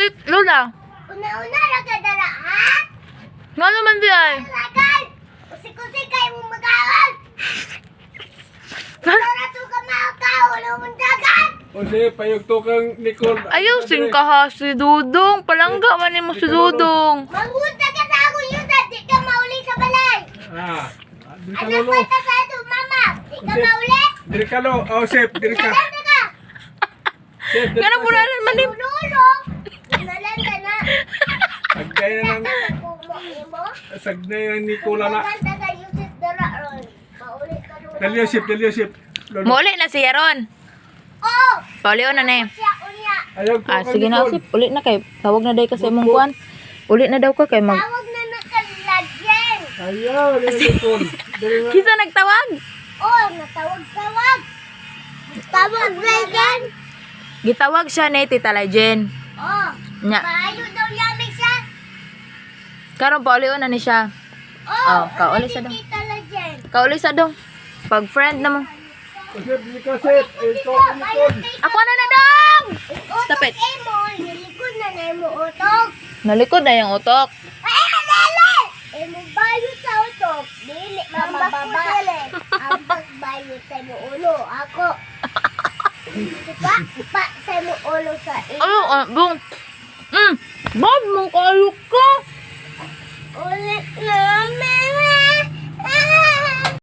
si Lola. Una-una ra ka dala, ha? Nga naman di ay. Lagan! Kusik-kusik kayo mong mag-awal! Tara to ka makakaw, wala mong dagan! O sige, payugto kang Nicole. Ayaw sing ka ha si Dudong. Palangga man mo si Dudong. Mangunta ka sa akong yuta, di ka mauli sa balay! Ah, diri ka Anak lolo. pa sa ito, mama! Di ka mauli! Diri ka lo. Oh, Sep, diri ka. Nalan ka! Sep, diri Kana ka. pulanan man ni. Lolo! Nalan ka na! Sagnay na lang. Mo? Sagnay na Nicola na. Nalan ka yusit dara ron. Mauli ka lolo. Dali Sep, dali Sep. Lolo. Muli na siya ron. Oh! Pauli na na. Siya unya! Ayaw ko kang Sige na Nicole. Asip. Uli na kay. Tawag na day ka sa imong kuan. Uli na daw ka kay mag. Tawag na nakalagyan! Ayaw, dali Nicole. Dali na. Kisa nagtawag. Oh, natawag-tawag. Tawag lagyan. Gitawag siya ni Tita Legend. Oh, Nya. maayo daw yamig siya. Karon pauli na ni siya. Oh, kauli sa ano dong. si Tita Legend? Kauli sa dong. Pag friend na mo. O Sep, diri ka Sep. Ikaw kang Nicole. Ako na dong. Stop it. Utok mo, nilikod na na mo utok. Nalikod na yung utok. Ay, alala! Mo bayot sa utok. Dili, mababa. Ang pagbayot sa mo ulo. Ako. Pa sa mo ulo sa iyo. Bong. Bob, mong kalok ka. Ulit namin.